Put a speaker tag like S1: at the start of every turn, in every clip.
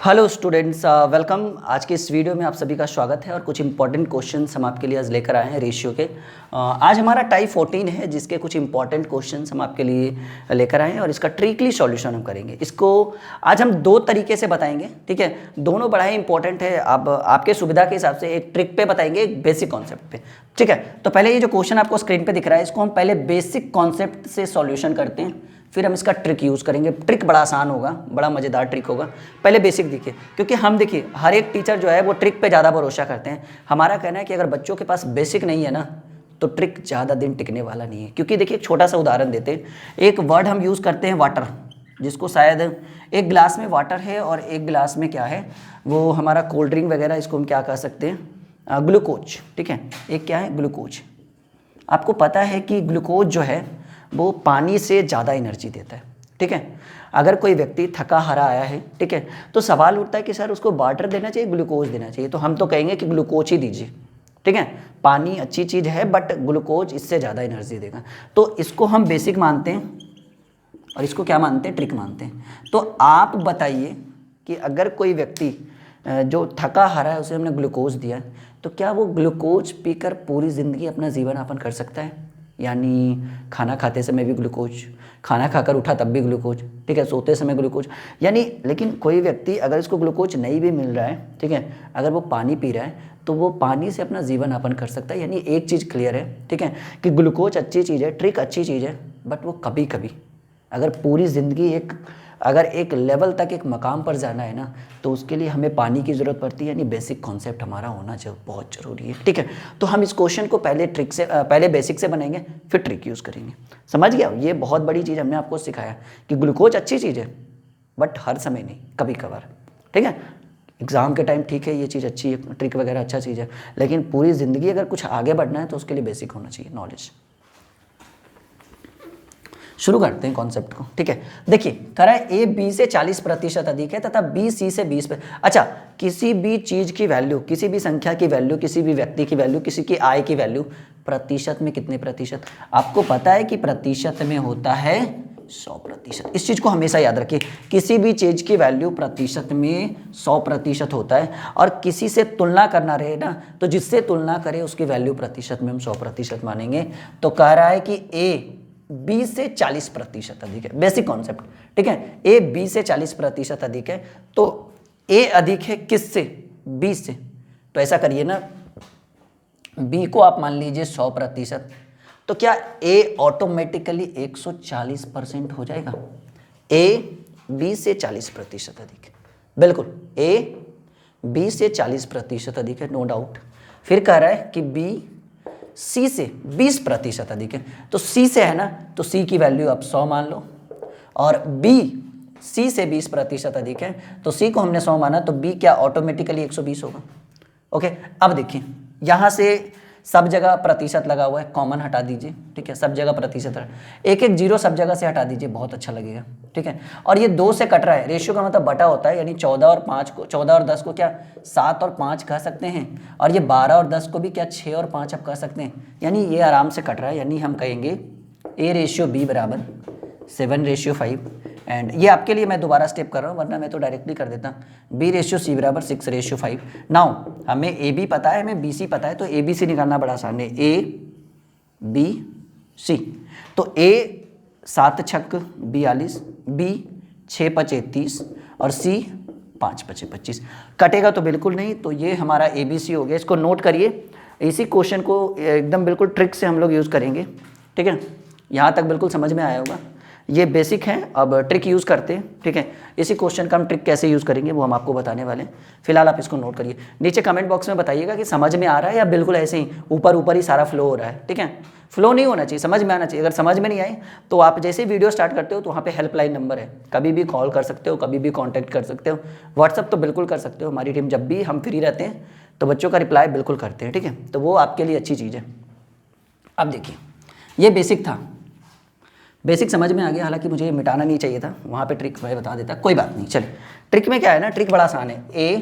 S1: Hello students, welcome. आज के इस वीडियो में आप सभी का स्वागत है और कुछ इंपॉर्टेंट क्वेश्चंस हम आपके लिए आज लेकर आए हैं रेशियो के। आज हमारा टाइप 14 है जिसके कुछ इंपॉर्टेंट क्वेश्चंस हम आपके लिए लेकर आए हैं और इसका ट्रिकली सॉल्यूशन हम करेंगे। इसको आज हम दो तरीके से बताएंगे, ठीक है। दोनों बड़ा ही इंपॉर्टेंट है। अब आपके सुविधा के हिसाब से एक ट्रिक पे बताएंगे, एक बेसिक कॉन्सेप्ट पे, ठीक है। तो पहले ये जो क्वेश्चन आपको स्क्रीन पर दिख रहा है इसको हम पहले बेसिक कॉन्सेप्ट से सॉल्यूशन करते हैं, फिर हम इसका ट्रिक यूज़ करेंगे। ट्रिक बड़ा आसान होगा, बड़ा मज़ेदार ट्रिक होगा। पहले बेसिक देखिए, क्योंकि हम देखिए हर एक टीचर जो है वो ट्रिक पे ज़्यादा भरोसा करते हैं। हमारा कहना है कि अगर बच्चों के पास बेसिक नहीं है ना तो ट्रिक ज़्यादा दिन टिकने वाला नहीं है। क्योंकि देखिए एक छोटा सा उदाहरण देते हैं, एक वर्ड हम यूज़ करते हैं वाटर, जिसको शायद एक गिलास में वाटर है और एक गिलास में क्या है वो हमारा कोल्ड ड्रिंक वगैरह, इसको हम क्या कह सकते हैं, ग्लूकोज, ठीक है। एक क्या है, ग्लूकोज। आपको पता है कि ग्लूकोज जो है वो पानी से ज़्यादा एनर्जी देता है, ठीक है। अगर कोई व्यक्ति थका हारा आया है, ठीक है, तो सवाल उठता है कि सर उसको वाटर देना चाहिए, ग्लूकोज देना चाहिए। तो हम तो कहेंगे कि ग्लूकोज ही दीजिए, ठीक है। पानी अच्छी चीज़ है बट ग्लूकोज इससे ज़्यादा एनर्जी देगा। तो इसको हम बेसिक मानते हैं और इसको क्या मानते हैं, ट्रिक मानते हैं। तो आप बताइए कि अगर कोई व्यक्ति जो थका हारा है उसे हमने ग्लूकोज दिया तो क्या वो ग्लूकोज पीकर पूरी ज़िंदगी अपना जीवन यापन कर सकता है? यानी खाना खाते समय भी ग्लूकोज, खाना खाकर उठा तब भी ग्लूकोज, ठीक है, सोते समय ग्लूकोज, यानी। लेकिन कोई व्यक्ति अगर इसको ग्लूकोज नहीं भी मिल रहा है, ठीक है, अगर वो पानी पी रहा है तो वो पानी से अपना जीवन यापन कर सकता है। यानी एक चीज़ क्लियर है, ठीक है, कि ग्लूकोज अच्छी चीज़ है, ट्रिक अच्छी चीज़ है, बट वो कभी कभी अगर पूरी ज़िंदगी अगर एक लेवल तक एक मकाम पर जाना है ना तो उसके लिए हमें पानी की ज़रूरत पड़ती है। यानी बेसिक कॉन्सेप्ट हमारा होना बहुत ज़रूरी है, ठीक है। तो हम इस क्वेश्चन को पहले बेसिक से बनाएंगे, फिर ट्रिक यूज़ करेंगे। समझ गया? ये बहुत बड़ी चीज़ हमने आपको सिखाया कि ग्लूकोज अच्छी चीज़ है बट हर समय नहीं, कभी कभार, ठीक है। एग्ज़ाम के टाइम ठीक है, ये चीज़ अच्छी है, ट्रिक वगैरह अच्छा चीज़ है, लेकिन पूरी ज़िंदगी अगर कुछ आगे बढ़ना है तो उसके लिए बेसिक होना चाहिए, नॉलेज। शुरू करते हैं कॉन्सेप्ट को, ठीक है। देखिए कह है ए बी से 40% अधिक है तथा बी सी से 20%। अच्छा, किसी भी चीज़ की वैल्यू, किसी भी संख्या की वैल्यू, किसी भी व्यक्ति की वैल्यू, किसी की आय की वैल्यू प्रतिशत में कितने प्रतिशत? आपको पता है कि प्रतिशत में होता है 100%। इस चीज़ को हमेशा याद रखिए, किसी भी चीज़ की वैल्यू प्रतिशत में 100% होता है। और किसी से तुलना करना रहे ना तो जिससे तुलना करे उसकी वैल्यू प्रतिशत में हम 100% मानेंगे। तो कह रहा है कि ए बी से 40% अधिक है, बेसिक कॉन्सेप्ट, ठीक है। ए बी से 40% अधिक है तो ए अधिक है किससे? बी से। तो ऐसा करिए ना, बी को आप मान लीजिए 100%, तो क्या ए ऑटोमेटिकली 140% हो जाएगा? ए बी से 40% अधिक है, बिल्कुल ए बी से 40% अधिक है, नो डाउट। फिर कह रहा है कि बी सी से 20% अधिक है, तो सी से है ना तो सी की वैल्यू आप 100 मान लो, और बी सी से 20% अधिक है तो सी को हमने 100 माना तो बी क्या ऑटोमेटिकली 120 होगा। ओके, अब देखिए यहाँ से सब जगह प्रतिशत लगा हुआ है, कॉमन हटा दीजिए, ठीक है, सब जगह प्रतिशत है, एक एक जीरो सब जगह से हटा दीजिए, बहुत अच्छा लगेगा, ठीक है। और ये 2 से कट रहा है, रेशियो का मतलब बटा होता है, यानी 14 और 10 को क्या 7 और 5 कह सकते हैं, और ये 12 और 10 को भी क्या 6 और 5 आप कह सकते हैं। यानी ये आराम से कट रहा है, यानी हम कहेंगे ए रेशियो बी बराबर 7:5। एंड ये आपके लिए मैं दोबारा स्टेप कर रहा हूँ, वरना मैं तो डायरेक्टली कर देता। बी रेशियो सी बराबर 6:5। नाउ हमें ए बी पता है, हमें बी सी पता है, तो ए बी सी निकालना बड़ा आसान है। ए बी सी, तो ए 7 छक 42, बी 6 पचे 30 और सी 5 पचे 25। कटेगा तो बिल्कुल नहीं, तो ये हमारा ए बी सी हो गया। इसको नोट करिए, इसी क्वेश्चन को एकदम बिल्कुल ट्रिक से हम लोग यूज़ करेंगे, ठीक है। यहाँ तक बिल्कुल समझ में आया होगा। ये बेसिक है, अब ट्रिक यूज़ करते हैं, ठीक है। इसी क्वेश्चन का हम ट्रिक कैसे यूज़ करेंगे वो हम आपको बताने वाले हैं। फिलहाल आप इसको नोट करिए, नीचे कमेंट बॉक्स में बताइएगा कि समझ में आ रहा है या बिल्कुल ऐसे ही ऊपर ऊपर ही सारा फ्लो हो रहा है, ठीक है। फ्लो नहीं होना चाहिए, समझ में आना चाहिए। अगर समझ में नहीं आए तो आप जैसे वीडियो स्टार्ट करते हो तो वहाँ पे हेल्पलाइन नंबर है, कभी भी कॉल कर सकते हो, कभी भी कॉन्टैक्ट कर सकते हो। व्हाट्सअप तो बिल्कुल कर सकते हो, हमारी टीम जब भी हम फ्री रहते हैं तो बच्चों का रिप्लाई बिल्कुल करते हैं, ठीक है। तो वो आपके लिए अच्छी चीज़ है। अब देखिए ये बेसिक था, बेसिक समझ में आ गया, हालांकि मुझे मिटाना नहीं चाहिए था, वहाँ पे ट्रिक मैं बता देता, कोई बात नहीं। चलिए ट्रिक में क्या है ना, ट्रिक बड़ा आसान है, ए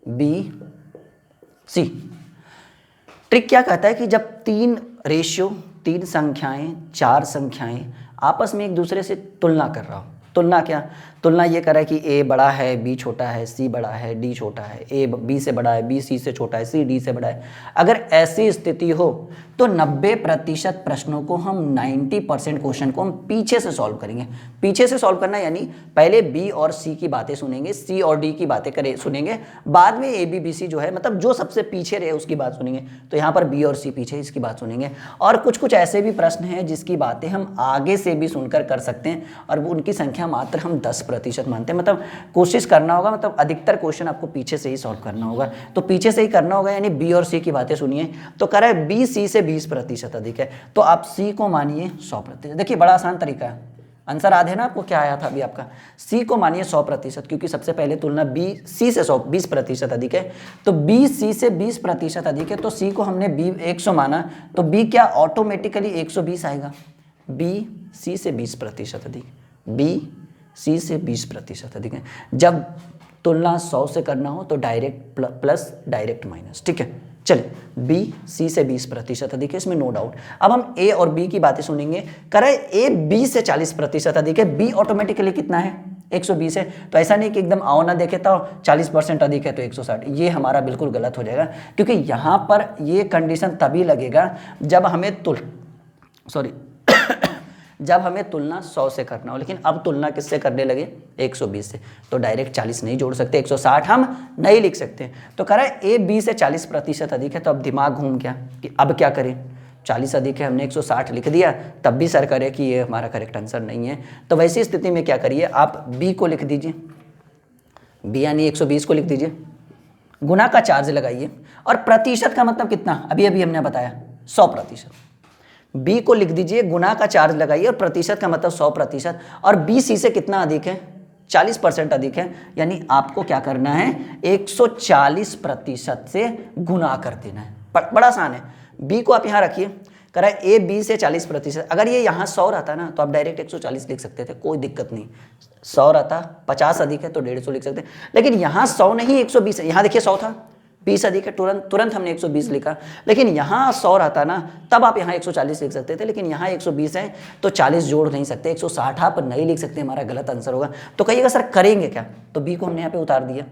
S1: बी सी। ट्रिक क्या कहता है कि जब 3 संख्याएं 4 संख्याएं आपस में एक दूसरे से तुलना कर रहा हो, तुलना क्या, तुलना ये करा कि ए बड़ा है, बी छोटा है, सी बड़ा है, डी छोटा है, ए बी से बड़ा है, बी सी से छोटा है, सी डी से बड़ा है। अगर ऐसी स्थिति हो तो 90% प्रश्नों को हम 90% क्वेश्चन को हम पीछे से सॉल्व करेंगे। पीछे से सॉल्व करना यानी पहले बी और सी की बातें सुनेंगे, सी और डी की बातें करें सुनेंगे, बाद में ए बी बी सी जो है मतलब जो सबसे पीछे रहे उसकी बात सुनेंगे। तो यहाँ पर बी और सी पीछे, इसकी बात सुनेंगे। और कुछ कुछ ऐसे भी प्रश्न हैं जिसकी बातें हम आगे से भी सुनकर कर सकते हैं और वो उनकी संख्या मात्र हम 10% मानते हैं। मतलब कोशिश करना होगा, मतलब अधिकतर क्वेश्चन आपको पीछे से ही सॉल्व करना होगा। तो पीछे से ही करना होगा यानी बी और सी की बातें सुनिए। तो कह रहा है बी सी से 20% अधिक है, तो आप सी को मानिए 100%। देखिए बड़ा आसान तरीका है, आंसर याद है ना आपको क्या आया था अभी आपका, सी को मानिए 100%, क्योंकि सबसे पहले तुलना बी सी से 20% अधिक है। तो बी सी से 20% अधिक है, तो सी को हमने बी 100 माना, तो बी क्या ऑटोमेटिकली 120 आएगा। बी सी से 20% अधिक, बी सी से 20% अधिक है। जब तुलना 100 से करना हो तो डायरेक्ट प्लस डायरेक्ट माइनस, ठीक है। चलिए बी सी से 20% अधिक है, इसमें नो डाउट। अब हम ए और बी की बातें सुनेंगे। कह रहे ए बी से 40% अधिक है, बी ऑटोमेटिकली कितना है 120 है। तो ऐसा नहीं कि एकदम आओ ना देखे तो 40% अधिक है तो 160, ये हमारा बिल्कुल गलत हो जाएगा, क्योंकि यहाँ पर ये कंडीशन तभी लगेगा जब हमें जब हमें तुलना 100 से करना हो। लेकिन अब तुलना किससे करने लगे 120 से, तो डायरेक्ट 40 नहीं जोड़ सकते, 160 हम नहीं लिख सकते। तो कह रहा है ए बी से 40% अधिक है, तो अब दिमाग घूम गया कि अब क्या करें। 40 अधिक है, हमने 160 लिख दिया, तब भी सर करे कि ये हमारा करेक्ट आंसर नहीं है। तो वैसी स्थिति में क्या करिए, आप बी को लिख दीजिए, बी यानी 120 को लिख दीजिए, गुना का चार्ज लगाइए और प्रतिशत का मतलब कितना, अभी अभी हमने बताया 100%। बी को लिख दीजिए, गुना का चार्ज लगाइए और प्रतिशत का मतलब 100%। और बी सी से कितना अधिक है 40% अधिक है, यानी आपको क्या करना है 140% से गुना कर देना है। बड़ा आसान है। बी को आप यहाँ रखिए, कह रहा है ए बी से 40%। अगर ये यहाँ 100 रहता ना तो आप डायरेक्ट 140 लिख सकते थे, कोई दिक्कत नहीं। 100 रहता, 50 अधिक है तो 150 लिख सकते, लेकिन यहाँ 100 नहीं 120 है। यहाँ देखिए 100 था, 20 अधिक है, तुरंत हमने 120 लिखा। लेकिन यहाँ 100 रहता ना तब आप यहाँ 140 लिख सकते थे, लेकिन यहाँ 120 है तो 40 जोड़ नहीं सकते, 160 आप नहीं लिख सकते, हमारा गलत आंसर होगा। तो कहिएगा सर करेंगे क्या, तो बी को हमने यहाँ पे उतार दिया,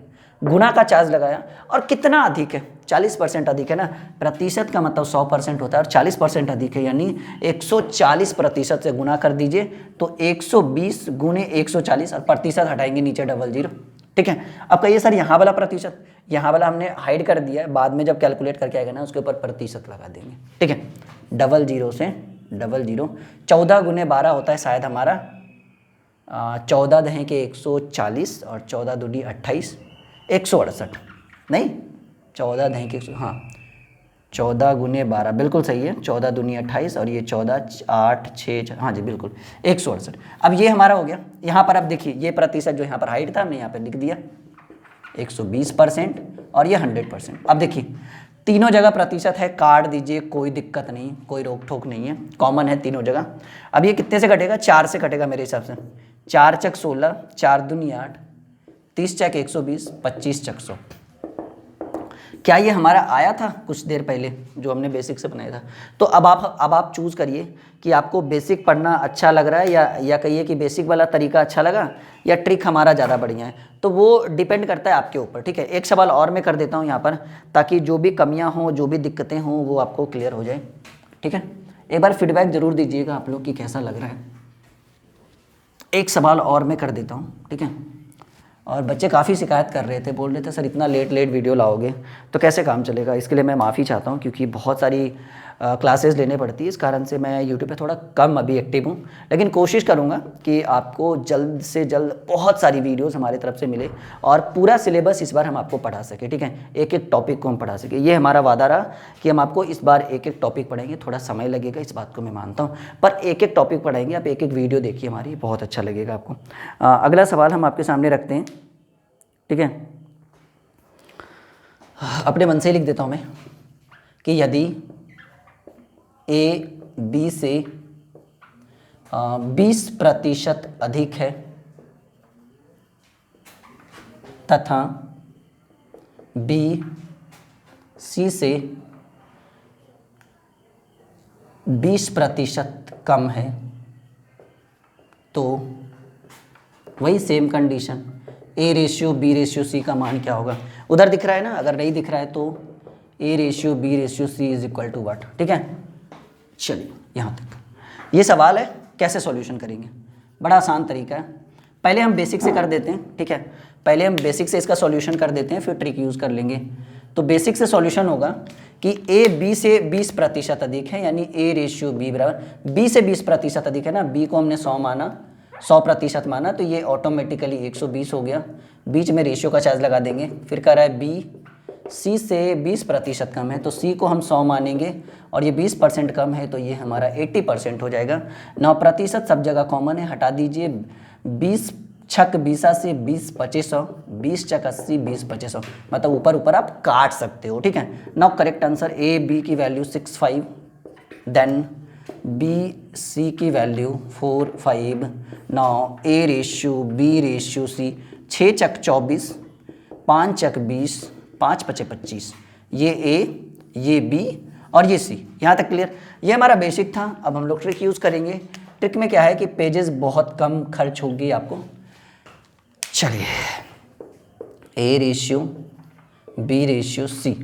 S1: गुना का चार्ज लगाया और कितना अधिक है 40% अधिक है ना, प्रतिशत का मतलब 100% होता है और 40% अधिक है, यानी 140% से गुना कर दीजिए तो 120 गुने 140 और प्रतिशत हटाएंगे नीचे 00, ठीक है। अब कहिए सर यहाँ वाला प्रतिशत, यहाँ वाला हमने हाइड कर दिया है, बाद में जब कैलकुलेट करके आएगा ना उसके ऊपर प्रतिशत लगा देंगे, ठीक है। 00 से 00, 14 गुने 12 होता है शायद हमारा 14 दहें के 140 और 14 दूनी 28, 168 नहीं 14 दहें के हाँ 14 गुने 12 बिल्कुल सही है, 14 दूनी 28 और ये 14 8 6 हाँ जी बिल्कुल 168। अब ये हमारा हो गया। यहाँ पर अब देखिए ये प्रतिशत जो यहाँ पर हाइट था हमने यहाँ पर लिख दिया 120% और ये 100%। अब देखिए तीनों जगह प्रतिशत है, काट दीजिए कोई दिक्कत नहीं, कोई रोक ठोक नहीं है, कॉमन है तीनों जगह। अब ये कितने से कटेगा 4 से कटेगा मेरे हिसाब से, 4 चक 16, 4 दूनी 8, 30 चक 120, 25 चक 100। क्या ये हमारा आया था कुछ देर पहले जो हमने बेसिक से बनाया था। तो अब आप चूज़ करिए कि आपको बेसिक पढ़ना अच्छा लग रहा है या कहिए कि बेसिक वाला तरीका अच्छा लगा या ट्रिक हमारा ज़्यादा बढ़िया है, तो वो डिपेंड करता है आपके ऊपर, ठीक है। एक सवाल और मैं कर देता हूँ यहाँ पर ताकि जो भी कमियाँ हों जो भी दिक्कतें हों वो आपको क्लियर हो जाए, ठीक है। एक बार फीडबैक ज़रूर दीजिएगा आप लोग कि कैसा लग रहा है। एक सवाल और मैं कर देता हूँ, ठीक है। और बच्चे काफ़ी शिकायत कर रहे थे, बोल रहे थे सर इतना लेट वीडियो लाओगे तो कैसे काम चलेगा। इसके लिए मैं माफ़ी चाहता हूँ क्योंकि बहुत सारी क्लासेस लेने पड़ती है, इस कारण से मैं यूट्यूब पे थोड़ा कम अभी एक्टिव हूँ। लेकिन कोशिश करूँगा कि आपको जल्द से जल्द बहुत सारी वीडियोस हमारी तरफ से मिले और पूरा सिलेबस इस बार हम आपको पढ़ा सके, ठीक है। एक एक टॉपिक को हम पढ़ा सके, ये हमारा वादा रहा कि हम आपको इस बार एक एक टॉपिक पढ़ाएंगे। थोड़ा समय लगेगा इस बात को मैं मानता हूँ, पर एक एक टॉपिक पढ़ाएंगे, आप एक एक वीडियो देखिए हमारी, बहुत अच्छा लगेगा आपको। अगला सवाल हम आपके सामने रखते हैं, ठीक है। अपने मन से ही लिख देता हूँ मैं कि यदि ए बी से 20% अधिक है तथा बी सी से 20% कम है तो वही same condition, A ratio B ratio C का मान क्या होगा, उधर दिख रहा है ना, अगर नहीं दिख रहा है तो A ratio B ratio C is equal to what, ठीक है। चलिए यहाँ तक ये सवाल है, कैसे सॉल्यूशन करेंगे, बड़ा आसान तरीका है। पहले हम बेसिक से कर देते हैं, ठीक है, पहले हम बेसिक से इसका सॉल्यूशन कर देते हैं, फिर ट्रिक यूज़ कर लेंगे। तो बेसिक से सॉल्यूशन होगा कि ए बी से 20% अधिक है, यानी ए रेशियो बी बराबर, बी से 20% अधिक है ना, बी को हमने 100 माना, 100% माना, तो ये ऑटोमेटिकली 120 हो गया, बीच में रेशियो का चार्ज लगा देंगे। फिर कह रहा है बी सी से 20% कम है, तो सी को हम 100 मानेंगे, और ये 20% कम है, तो ये हमारा 80% हो जाएगा। 9% सब जगह कॉमन है, हटा दीजिए, 20 छक 20 से 20 2500, 20 चक 80, 20 2500, मतलब ऊपर ऊपर आप काट सकते हो, ठीक है। Now correct answer, A B की वैल्यू 65, देन बी सी की value 4 5। Now A ratio B ratio C, 6 चक 24, 5 चक 20, 5 पचे 25, ये ए, ये बी और ये सी। यहाँ तक क्लियर, ये हमारा बेसिक था। अब हम लोग ट्रिक यूज़ करेंगे। ट्रिक में क्या है कि पेजेस बहुत कम खर्च होगी आपको। चलिए, A ratio B ratio C,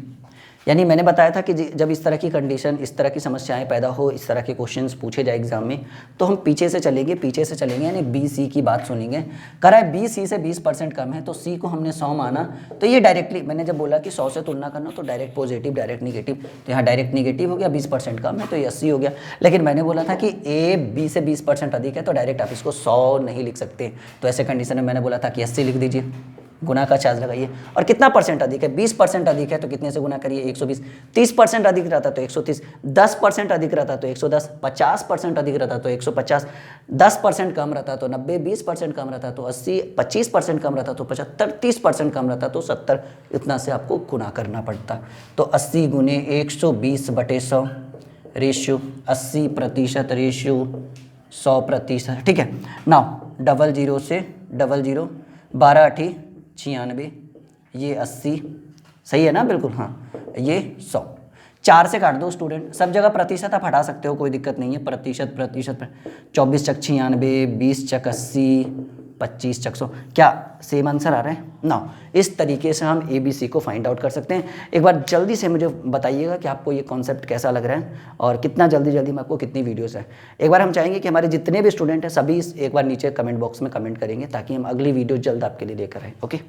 S1: यानी मैंने बताया था कि जब इस तरह की कंडीशन, इस तरह की समस्याएं पैदा हो, इस तरह के क्वेश्चंस पूछे जाए एग्जाम में, तो हम पीछे से चलेंगे, यानी बी सी की बात सुनेंगे। कह रहा है बी सी से 20% कम है, तो सी को हमने 100 माना, तो ये डायरेक्टली, मैंने जब बोला कि 100 से तुलना करना, तो डायरेक्ट पॉजिटिव डायरेक्ट निगेटिव, तो यहाँ डायरेक्ट निगेटिव हो गया, 20% कम है तो ये 80 हो गया। लेकिन मैंने बोला था कि ए बी से 20% अधिक है, तो डायरेक्ट आप इसको 100 नहीं लिख सकते, तो ऐसे कंडीशन में मैंने बोला था कि 80 लिख दीजिए, गुना का चार्ज लगाइए। और कितना परसेंट अधिक है, 20% अधिक है, तो कितने से गुना करिए, 120। 30% अधिक रहता तो 130, 10% अधिक रहता तो 110, 50% अधिक रहता तो 150, 10% कम रहता तो 90, 20% कम रहता तो 80, 25% कम रहता तो 75, 30% कम रहता तो 70, इतना से आपको गुना करना पड़ता। तो 80 गुने 120/100 रेशियो, 80% रेशियो 100%, ठीक है। नाउ 00 से 00, 12 8 96, ये 80, सही है ना, बिल्कुल, हाँ, ये 100। 4 से काट दो स्टूडेंट, सब जगह प्रतिशत आप हटा सकते हो, कोई दिक्कत नहीं है, प्रतिशत 24 चक 96, 20 चक 80, 25 चक 100, क्या सेम आंसर आ रहा है ना। इस तरीके से हम ए बी सी को फाइंड आउट कर सकते हैं। एक बार जल्दी से मुझे बताइएगा कि आपको ये कॉन्सेप्ट कैसा लग रहा है, और कितना जल्दी में आपको कितनी वीडियोस है। एक बार हम चाहेंगे कि हमारे जितने भी स्टूडेंट हैं सभी एक बार नीचे कमेंट बॉक्स में कमेंट करेंगे, ताकि हम अगली वीडियो जल्द आपके लिए लेकर आएँ। ओके।